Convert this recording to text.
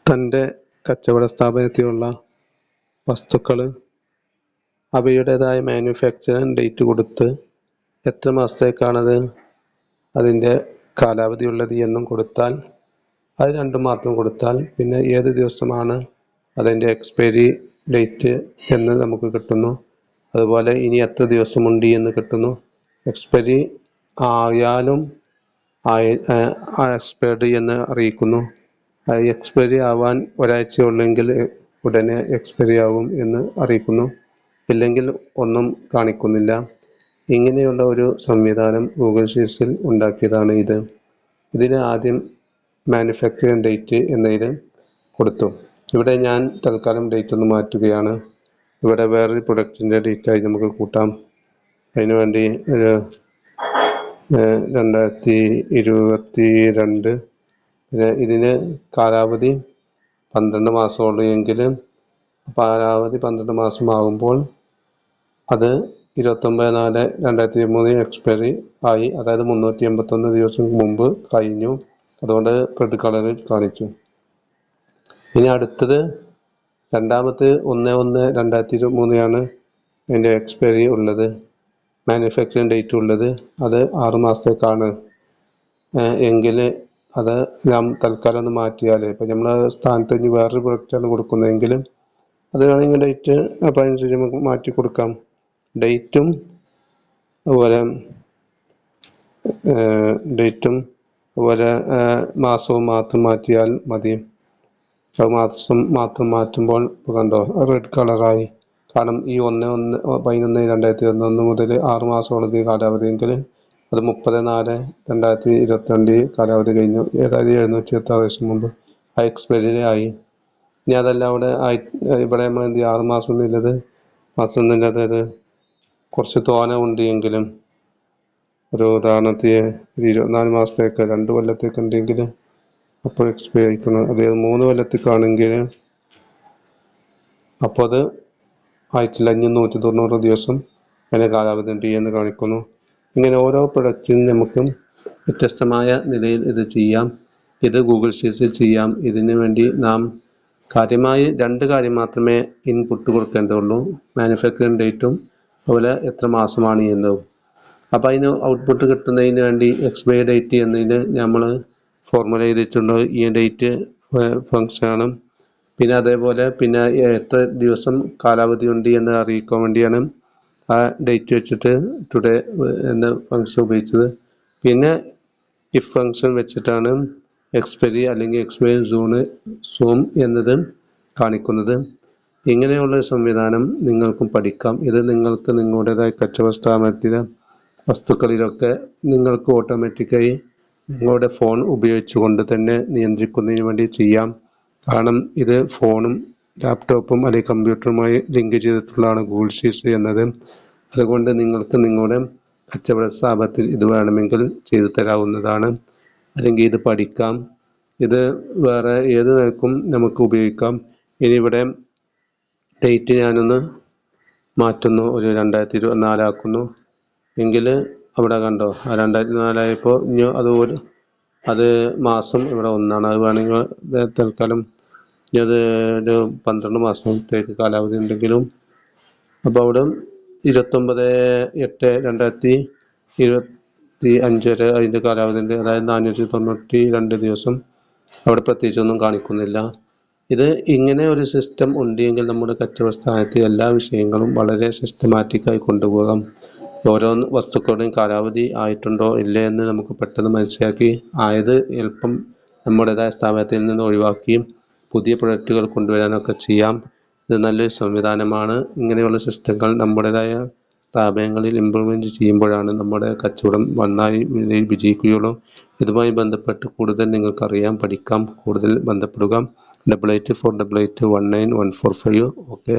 തൻ്റെ കച്ചവട സ്ഥാപനത്തിലുള്ള വസ്തുക്കൾ അവയുടേതായ മാനുഫാക്ചറിങ് ഡേറ്റ് കൊടുത്ത് എത്ര മാസത്തേക്കാണത് അതിൻ്റെ കാലാവധി ഉള്ളത് എന്നും കൊടുത്താൽ, അത് രണ്ടും മാത്രം കൊടുത്താൽ പിന്നെ ഏത് ദിവസമാണ് അതിൻ്റെ എക്സ്പയറി ഡേറ്റ് എന്ന് നമുക്ക് കിട്ടുന്നു. അതുപോലെ ഇനി എത്ര ദിവസമുണ്ട് എന്ന് കിട്ടുന്നു. എക്സ്പയറി ആയാലും എക്സ്പയർഡ് എന്ന് അറിയിക്കുന്നു. എക്സ്പയറി ആവാൻ ഒരാഴ്ചയുള്ളെങ്കിൽ ഉടനെ എക്സ്പയറി ആകും എന്ന് അറിയിക്കുന്നു. ഇല്ലെങ്കിൽ ഒന്നും കാണിക്കുന്നില്ല. ഇങ്ങനെയുള്ള ഒരു സംവിധാനം ഗൂഗിൾ ഷീറ്റ്സിൽ ഉണ്ടാക്കിയതാണ് ഇത്. ഇതിന് ആദ്യം മാനുഫാക്ചറിങ് ഡേറ്റ് എന്നതിൽ കൊടുത്തു. ഇവിടെ ഞാൻ തൽക്കാലം ഡേറ്റ് ഒന്ന് മാറ്റുകയാണ്. ഇവിടെ വേറൊരു പ്രൊഡക്റ്റിൻ്റെ ഡേറ്റായി നമുക്ക് കൂട്ടാം. അതിനുവേണ്ടി 2022, ഇതിന് കാലാവധി 12 മാസമുള്ളൂ എങ്കിൽ കാലാവധി 12 മാസമാകുമ്പോൾ അത് 29/4/2023 എക്സ്പയറി ആയി. അതായത് 381 ദിവസം മുമ്പ് കഴിഞ്ഞു. അതുകൊണ്ട് റെഡ് കളറിൽ കാണിച്ചു. ഇനി അടുത്തത് രണ്ടാമത്തെ 1/1/2023 അതിൻ്റെ എക്സ്പയറി ഉള്ളത്, മാനുഫാക്ചറിങ് ഡേറ്റ് ഉള്ളത്. അത് 6 മാസത്തേക്കാണ് എങ്കിൽ അത് നാം തൽക്കാലം ഒന്ന് മാറ്റിയാൽ, ഇപ്പം നമ്മൾ സ്ഥാനത്ത് ഇനി വേറൊരു പ്രൊഡക്റ്റാണ് കൊടുക്കുന്നതെങ്കിൽ അത് വേണമെങ്കിൽ ഡേറ്റ് അപ്പോൾ അതിനനുസരിച്ച് നമുക്ക് മാറ്റി കൊടുക്കാം. ഡേറ്റും അതുപോലെ മാസവും മാത്രം മാറ്റിയാൽ മതി. മാസം മാത്രം മാറ്റുമ്പോൾ കണ്ടോ റെഡ് കളറായി. കാരണം ഈ 1/11/2021 മുതൽ 6 മാസമുള്ളത് കാലാവധിയെങ്കിൽ അത് 30/4/2022 കാലാവധി കഴിഞ്ഞു. ഏതായത് 726 ദിവസം മുമ്പ് ആ എക്സ്പയറി ആയി. ഇനി അതല്ല ഇവിടെ നമ്മൾ എന്ത് ചെയ്യും, 6 മാസം എന്നുള്ളത് കുറച്ച് തോന ഉണ്ട് എങ്കിലും, ഒരു ഉദാഹരണത്തിന് 24 മാസത്തേക്ക് 2 കൊല്ലത്തേക്ക് ഉണ്ടെങ്കിൽ അപ്പോൾ എക്സ്പയർ ആയിക്കണം. അതായത് 3 കൊല്ലത്തേക്കാണെങ്കിൽ അപ്പോൾ അത് ആയിട്ടില്ല, 190 ദിവസം അതിൻ്റെ കാലാവധി ഉണ്ട് എന്ന് കാണിക്കുന്നു. ഇങ്ങനെ ഓരോ പ്രൊഡക്റ്റിനും നമുക്ക് വ്യത്യസ്തമായ നിലയിൽ ഇത് ചെയ്യാം. ഇത് ഗൂഗിൾ ഷീറ്റ്സിൽ ചെയ്യാം. ഇതിനു വേണ്ടി നാം കാര്യമായി 2 കാര്യം മാത്രമേ ഇൻപുട്ട് കൊടുക്കേണ്ടതുള്ളൂ. മാനുഫാക്ചറിങ് ഡേറ്റും അതുപോലെ എത്ര മാസമാണ് എന്നതും. അപ്പോൾ അതിന് ഔട്ട്പുട്ട് കിട്ടുന്നതിന് വേണ്ടി എക്സ്പയറി ഡേറ്റ് എന്നതിന് നമ്മൾ ഫോർമുല ചെയ്തിട്ടുണ്ട്. ഈ ഡേറ്റ് ഫംഗ്ഷനാണ്. പിന്നെ അതേപോലെ എത്ര ദിവസം കാലാവധി ഉണ്ട് എന്ന് അറിയിക്കാൻ വേണ്ടിയാണ് ആ ഡേറ്റ് വെച്ചിട്ട് ടുഡേ എന്ന ഫംഗ്ഷൻ ഉപയോഗിച്ചത്. പിന്നെ ഇഫ് ഫംഗ്ഷൻ വെച്ചിട്ടാണ് എക്സ്പയറി അല്ലെങ്കിൽ എക്സ്പയറി സൂം എന്നത് കാണിക്കുന്നത്. ഇങ്ങനെയുള്ള സംവിധാനം നിങ്ങൾക്കും പഠിക്കാം. ഇത് നിങ്ങൾക്ക് നിങ്ങളുടേതായ കച്ചവട സ്ഥാപനത്തിലെ വസ്തുക്കളിലൊക്കെ നിങ്ങൾക്ക് ഓട്ടോമാറ്റിക്കായി നിങ്ങളുടെ ഫോൺ ഉപയോഗിച്ചുകൊണ്ട് തന്നെ നിയന്ത്രിക്കുന്നതിന് വേണ്ടി ചെയ്യാം. കാരണം ഇത് ഫോണും ലാപ്ടോപ്പും അല്ലെങ്കിൽ കമ്പ്യൂട്ടറുമായി ലിങ്ക് ചെയ്തിട്ടുള്ളതാണ് ഗൂഗിൾ ഷീറ്റ്സ് എന്നത്. അതുകൊണ്ട് നിങ്ങൾക്ക് നിങ്ങളുടെ കച്ചവട സ്ഥാപനത്തിൽ ഇത് വേണമെങ്കിൽ ചെയ്തു തരാവുന്നതാണ്. അല്ലെങ്കിൽ ഇത് പഠിക്കാം. ഇത് വേറെ ഏത് നിലക്കും നമുക്ക് ഉപയോഗിക്കാം. ഇനി ഇവിടെ ഡേറ്റ് ഞാനൊന്ന് മാറ്റുന്നു, ഒരു 2024 ആക്കുന്നു എങ്കിൽ അവിടെ കണ്ടോ 2024 ആയപ്പോൾ ഇനി അത് മാസം ഇവിടെ 1 അത് വേണമെങ്കിൽ തൽക്കാലം ഇനി അത് ഒരു 12 മാസത്തേക്ക് കാലാവധി ഉണ്ടെങ്കിലും അപ്പോൾ അവിടെ 29/8/2025 വരെ അതിൻ്റെ കാലാവധി ഉണ്ട്. അതായത് 492 ദിവസം. അവിടെ പ്രത്യേകിച്ചൊന്നും കാണിക്കുന്നില്ല. ഇത് ഇങ്ങനെ ഒരു സിസ്റ്റം ഉണ്ടെങ്കിൽ നമ്മുടെ കച്ചവട സ്ഥാനത്ത് എല്ലാ വിഷയങ്ങളും വളരെ സിസ്റ്റമാറ്റിക്കായി കൊണ്ടുപോകാം. ഓരോ വസ്തുക്കളുടെയും കാലാവധി ആയിട്ടുണ്ടോ ഇല്ലേ എന്ന് നമുക്ക് പെട്ടെന്ന് മനസ്സിലാക്കി ആയത് എളുപ്പം നമ്മുടേതായ സ്ഥാപനത്തിൽ നിന്ന് ഒഴിവാക്കി പുതിയ പ്രൊഡക്റ്റുകൾ കൊണ്ടുവരാനൊക്കെ ചെയ്യാം. ഇത് നല്ലൊരു സംവിധാനമാണ്. ഇങ്ങനെയുള്ള സിസ്റ്റങ്ങൾ നമ്മുടേതായ സ്ഥാപനങ്ങളിൽ ഇംപ്ലിമെൻറ്റ് ചെയ്യുമ്പോഴാണ് നമ്മുടെ കച്ചവടം നന്നായി വിജയിക്കുകയുള്ളൂ. ഇതുമായി ബന്ധപ്പെട്ട് കൂടുതൽ നിങ്ങൾക്കറിയാം, പഠിക്കാം. കൂടുതൽ ബന്ധപ്പെടുക 8848191145. ഓക്കെ.